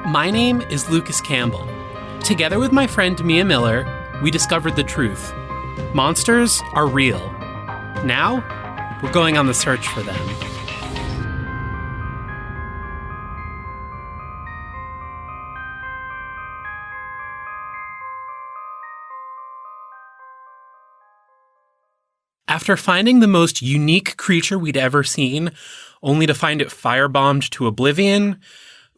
My name is Lucas Campbell. Together with my friend Mia Miller, we discovered the truth. Monsters are real. Now, we're going on the search for them. After finding the most unique creature we'd ever seen, only to find it firebombed to oblivion,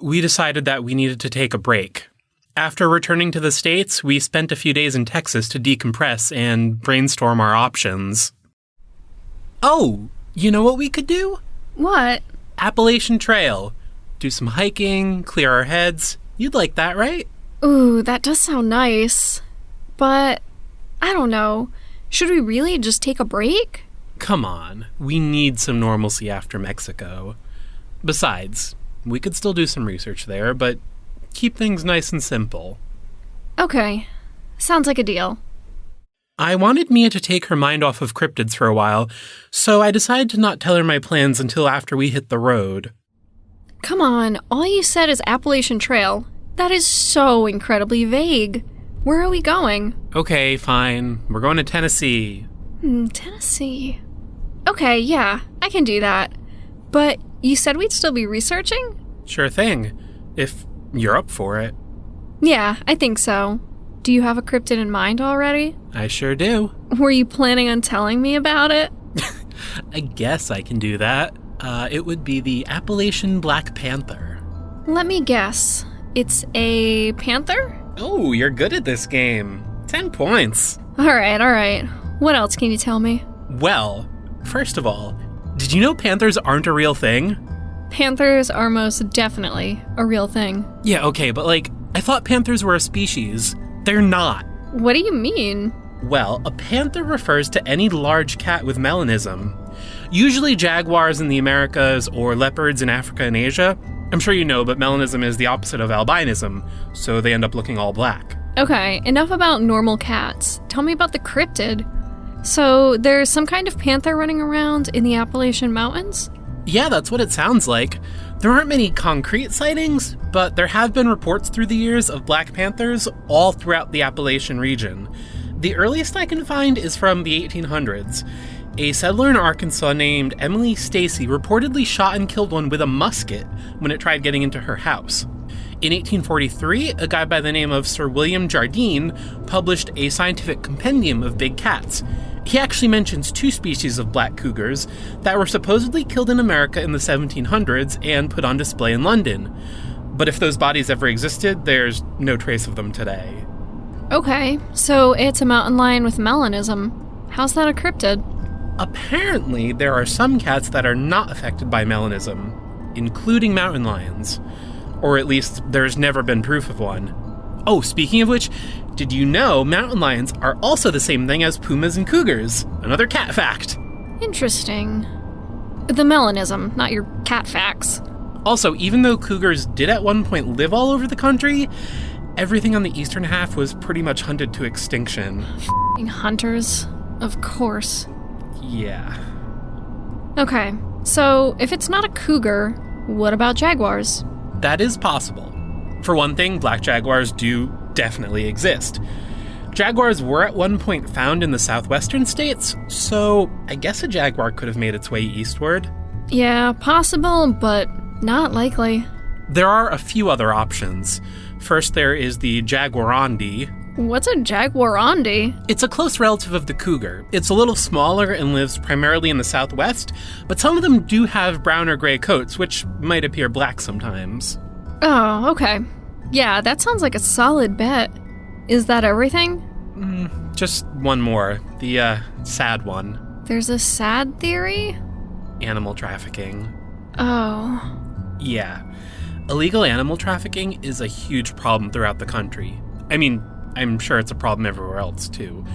we decided that we needed to take a break. After returning to the States, we spent a few days in Texas to decompress and brainstorm our options. Oh, you know what we could do? What? Appalachian Trail. Do some hiking, clear our heads. You'd like that, right? Ooh, that does sound nice. But, I don't know. Should we really just take a break? Come on, we need some normalcy after Mexico. Besides, we could still do some research there, but keep things nice and simple. Okay, sounds like a deal. I wanted Mia to take her mind off of cryptids for a while, so I decided to not tell her my plans until after we hit the road. Come on, all you said is Appalachian Trail. That is so incredibly vague. Where are we going? Okay, fine. We're going to Tennessee. Tennessee. Okay, yeah, I can do that. But you said we'd still be researching? Sure thing, if you're up for it. Yeah, I think so. Do you have a cryptid in mind already? I sure do. Were you planning on telling me about it? I guess I can do that. It would be the Appalachian Black Panther. Let me guess. It's a panther? Oh, you're good at this game. 10 points. All right. What else can you tell me? Well, first of all, did you know panthers aren't a real thing? Panthers are most definitely a real thing. Yeah, okay, but I thought panthers were a species. They're not. What do you mean? Well, a panther refers to any large cat with melanism. Usually jaguars in the Americas or leopards in Africa and Asia. I'm sure you know, but melanism is the opposite of albinism, so they end up looking all black. Okay, enough about normal cats. Tell me about the cryptid. So, there's some kind of panther running around in the Appalachian Mountains? Yeah, that's what it sounds like. There aren't many concrete sightings, but there have been reports through the years of black panthers all throughout the Appalachian region. The earliest I can find is from the 1800s. A settler in Arkansas named Emily Stacy reportedly shot and killed one with a musket when it tried getting into her house. In 1843, a guy by the name of Sir William Jardine published a scientific compendium of big cats. He actually mentions 2 species of black cougars that were supposedly killed in America in the 1700s and put on display in London. But if those bodies ever existed, there's no trace of them today. Okay, so it's a mountain lion with melanism. How's that a cryptid? Apparently, there are some cats that are not affected by melanism, including mountain lions. Or at least, there's never been proof of one. Oh, speaking of which, did you know mountain lions are also the same thing as pumas and cougars? Another cat fact. Interesting. The melanism, not your cat facts. Also, even though cougars did at one point live all over the country, everything on the eastern half was pretty much hunted to extinction. F***ing hunters. Of course. Yeah. Okay, so if it's not a cougar, what about jaguars? That is possible. For one thing, black jaguars do definitely exist. Jaguars were at one point found in the southwestern states, so I guess a jaguar could have made its way eastward. Yeah, possible, but not likely. There are a few other options. First, there is the jaguarundi. What's a jaguarundi? It's a close relative of the cougar. It's a little smaller and lives primarily in the southwest, but some of them do have brown or gray coats, which might appear black sometimes. Oh, okay. Yeah, that sounds like a solid bet. Is that everything? Just one more. The, sad one. There's a sad theory? Animal trafficking. Oh. Yeah. Illegal animal trafficking is a huge problem throughout the country. I mean, I'm sure it's a problem everywhere else, too.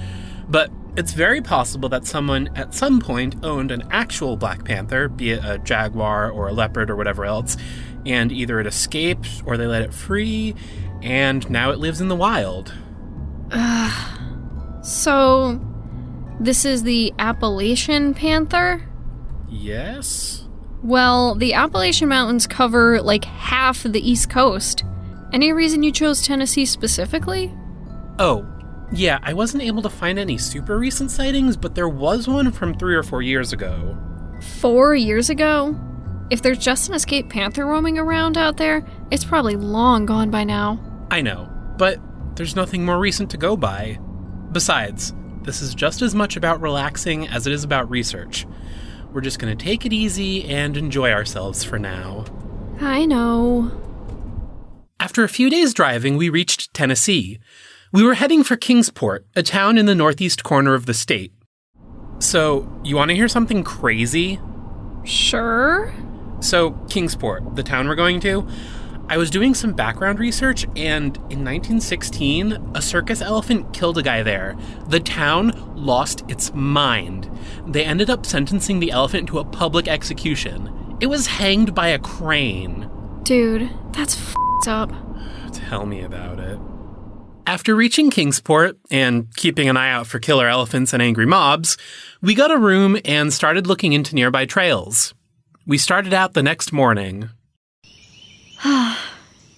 But it's very possible that someone at some point owned an actual black panther, be it a jaguar or a leopard or whatever else, and either it escaped or they let it free, and now it lives in the wild. So, this is the Appalachian panther? Yes? Well, the Appalachian Mountains cover like half of the East Coast. Any reason you chose Tennessee specifically? Oh, yeah, I wasn't able to find any super recent sightings, but there was one from 3 or 4 years ago. 4 years ago? If there's just an escaped panther roaming around out there, it's probably long gone by now. I know, but there's nothing more recent to go by. Besides, this is just as much about relaxing as it is about research. We're just gonna take it easy and enjoy ourselves for now. I know. After a few days driving, we reached Tennessee. We were heading for Kingsport, a town in the northeast corner of the state. So, you want to hear something crazy? Sure. So, Kingsport, the town we're going to, I was doing some background research, and in 1916, a circus elephant killed a guy there. The town lost its mind. They ended up sentencing the elephant to a public execution. It was hanged by a crane. Dude, that's f***ed up. Tell me about it. After reaching Kingsport and keeping an eye out for killer elephants and angry mobs, we got a room and started looking into nearby trails. We started out the next morning.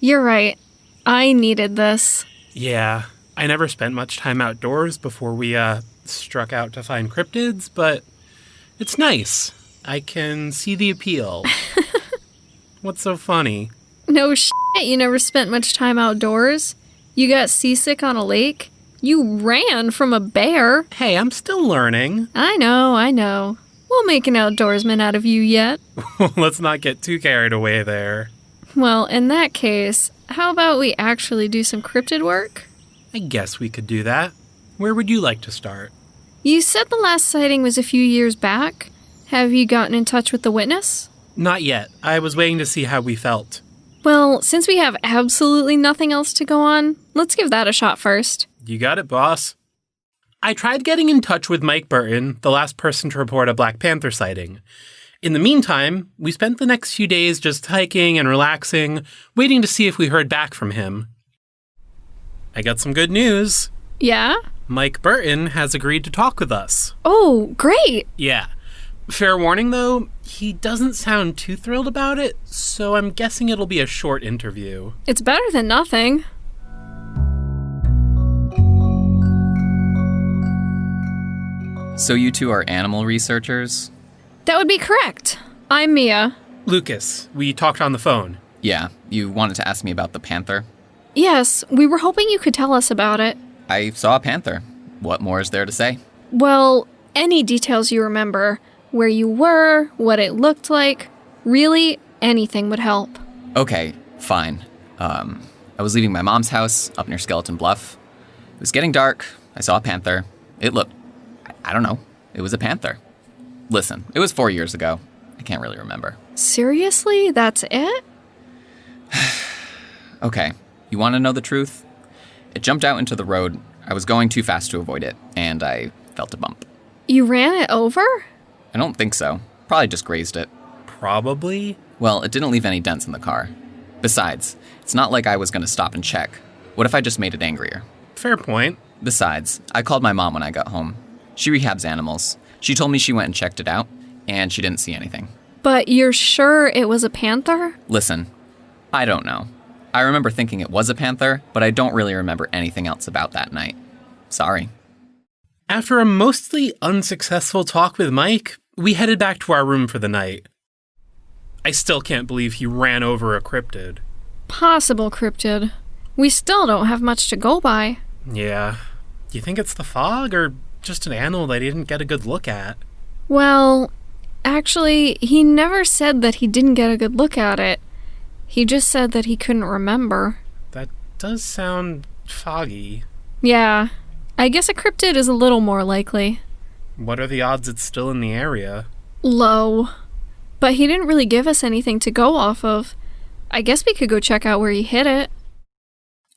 You're right. I needed this. Yeah, I never spent much time outdoors before we struck out to find cryptids, but it's nice. I can see the appeal. What's so funny? No shit, you never spent much time outdoors? You got seasick on a lake? You ran from a bear? Hey, I'm still learning. I know. We'll make an outdoorsman out of you yet. Let's not get too carried away there. Well, in that case, how about we actually do some cryptid work? I guess we could do that. Where would you like to start? You said the last sighting was a few years back. Have you gotten in touch with the witness? Not yet. I was waiting to see how we felt. Well, since we have absolutely nothing else to go on, let's give that a shot first. You got it, boss. I tried getting in touch with Mike Burton, the last person to report a Black Panther sighting. In the meantime, we spent the next few days just hiking and relaxing, waiting to see if we heard back from him. I got some good news. Yeah? Mike Burton has agreed to talk with us. Oh, great! Yeah. Fair warning, though, he doesn't sound too thrilled about it, so I'm guessing it'll be a short interview. It's better than nothing. So you two are animal researchers? That would be correct. I'm Mia. Lucas, we talked on the phone. Yeah, you wanted to ask me about the panther? Yes, we were hoping you could tell us about it. I saw a panther. What more is there to say? Well, any details you remember. Where you were, what it looked like. Really, anything would help. Okay, fine. I was leaving my mom's house up near Skeleton Bluff. It was getting dark. I saw a panther. It looked... I don't know. It was a panther. Listen, it was 4 years ago. I can't really remember. Seriously? That's it? Okay, you want to know the truth? It jumped out into the road. I was going too fast to avoid it, and I felt a bump. You ran it over? I don't think so. Probably just grazed it. Probably? Well, it didn't leave any dents in the car. Besides, it's not like I was going to stop and check. What if I just made it angrier? Fair point. Besides, I called my mom when I got home. She rehabs animals. She told me she went and checked it out, and she didn't see anything. But you're sure it was a panther? Listen, I don't know. I remember thinking it was a panther, but I don't really remember anything else about that night. Sorry. After a mostly unsuccessful talk with Mike, we headed back to our room for the night. I still can't believe he ran over a cryptid. Possible cryptid. We still don't have much to go by. Yeah. Do you think it's the fog, or just an animal they didn't get a good look at? Well, actually, he never said that he didn't get a good look at it. He just said that he couldn't remember. That does sound foggy. Yeah. I guess a cryptid is a little more likely. What are the odds it's still in the area? Low. But he didn't really give us anything to go off of. I guess we could go check out where he hid it.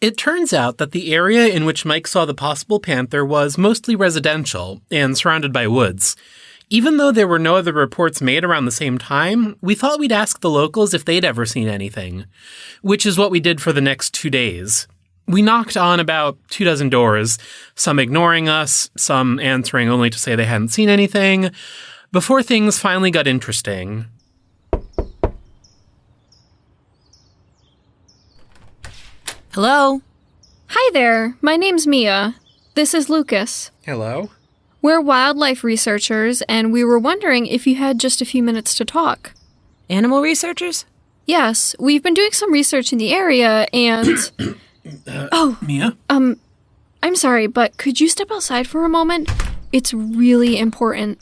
It turns out that the area in which Mike saw the possible panther was mostly residential and surrounded by woods. Even though there were no other reports made around the same time, we thought we'd ask the locals if they'd ever seen anything, which is what we did for the next 2 days. We knocked on about 24 doors, some ignoring us, some answering only to say they hadn't seen anything, before things finally got interesting. Hello? Hi there, my name's Mia. This is Lucas. Hello? We're wildlife researchers, and we were wondering if you had just a few minutes to talk. Animal researchers? Yes, we've been doing some research in the area, and... Mia? I'm sorry, but could you step outside for a moment? It's really important.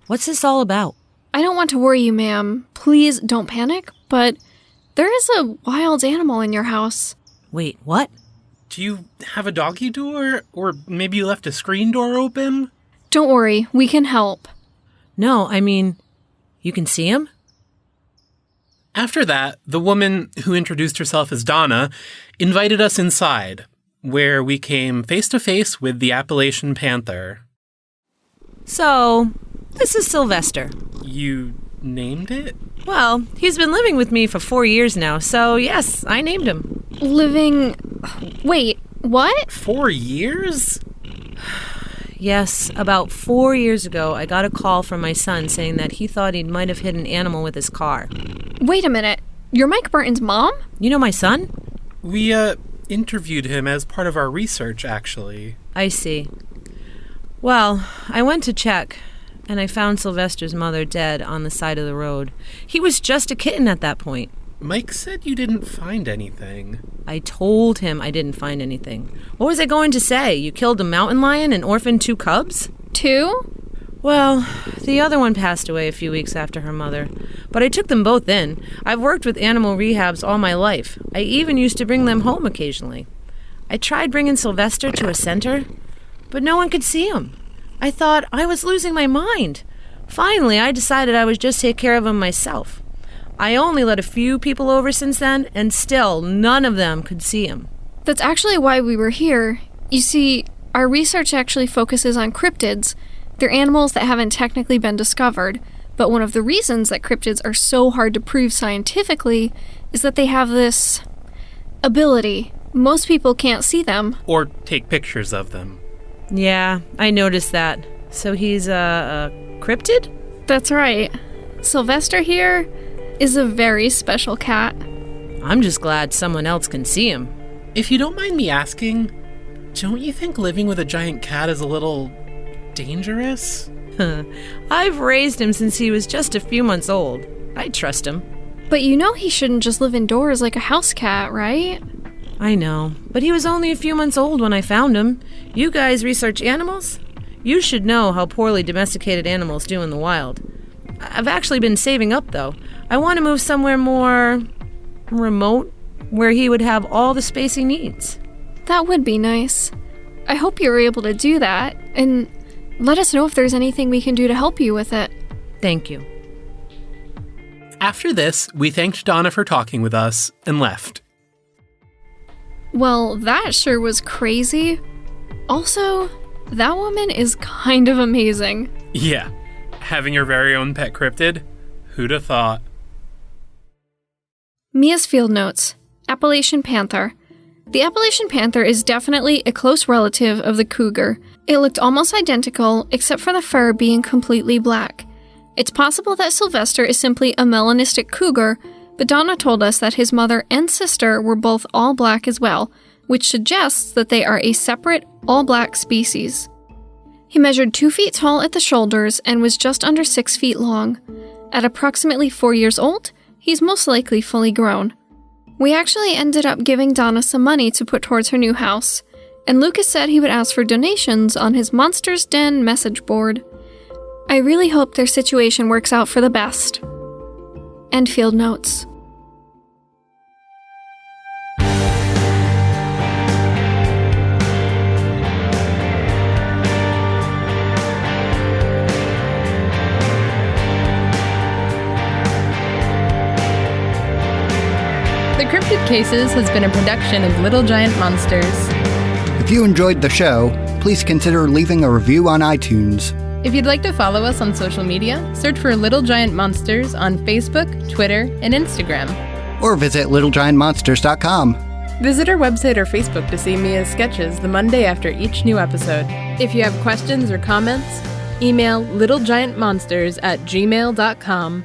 What's this all about? I don't want to worry you, ma'am. Please don't panic, but there is a wild animal in your house. Wait, what? Do you have a doggy door? Or maybe you left a screen door open? Don't worry, we can help. No, I mean, you can see him? After that, the woman who introduced herself as Donna invited us inside, where we came face to face with the Appalachian Panther. So, this is Sylvester. You named it? Well, he's been living with me for 4 years now, so yes, I named him. Wait, what? 4 years? Yes, about 4 years ago, I got a call from my son saying that he thought he might have hit an animal with his car. Wait a minute. You're Mike Burton's mom? You know my son? We, interviewed him as part of our research, actually. I see. Well, I went to check, and I found Sylvester's mother dead on the side of the road. He was just a kitten at that point. Mike said you didn't find anything. I told him I didn't find anything. What was I going to say? You killed a mountain lion and orphaned 2 cubs? 2? Well, the other one passed away a few weeks after her mother, but I took them both in. I've worked with animal rehabs all my life. I even used to bring them home occasionally. I tried bringing Sylvester to a center, but no one could see him. I thought I was losing my mind. Finally, I decided I would just take care of him myself. I only let a few people over since then, and still none of them could see him. That's actually why we were here. You see, our research actually focuses on cryptids. They're animals that haven't technically been discovered, but one of the reasons that cryptids are so hard to prove scientifically is that they have this ability. Most people can't see them. Or take pictures of them. Yeah, I noticed that. So he's a cryptid? That's right. Sylvester here is a very special cat. I'm just glad someone else can see him. If you don't mind me asking, don't you think living with a giant cat is a little dangerous? I've raised him since he was just a few months old. I trust him. But you know he shouldn't just live indoors like a house cat, right? I know, but he was only a few months old when I found him. You guys research animals? You should know how poorly domesticated animals do in the wild. I've actually been saving up, though. I want to move somewhere more remote, where he would have all the space he needs. That would be nice. I hope you're able to do that, and let us know if there's anything we can do to help you with it. Thank you. After this, we thanked Donna for talking with us and left. Well, that sure was crazy. Also, that woman is kind of amazing. Yeah, having your very own pet cryptid? Who'd have thought? Mia's field notes. Appalachian Panther. The Appalachian Panther is definitely a close relative of the cougar. It looked almost identical, except for the fur being completely black. It's possible that Sylvester is simply a melanistic cougar, but Donna told us that his mother and sister were both all black as well, which suggests that they are a separate, all-black species. He measured 2 feet tall at the shoulders and was just under 6 feet long. At approximately 4 years old, he's most likely fully grown. We actually ended up giving Donna some money to put towards her new house, and Lucas said he would ask for donations on his Monsters Den message board. I really hope their situation works out for the best. End field notes. The Cryptid Cases has been a production of Little Giant Monsters. If you enjoyed the show, please consider leaving a review on iTunes. If you'd like to follow us on social media, search for Little Giant Monsters on Facebook, Twitter, and Instagram. Or visit littlegiantmonsters.com. Visit our website or Facebook to see Mia's sketches the Monday after each new episode. If you have questions or comments, email littlegiantmonsters@gmail.com.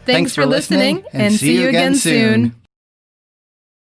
Thanks for listening, and see you again soon.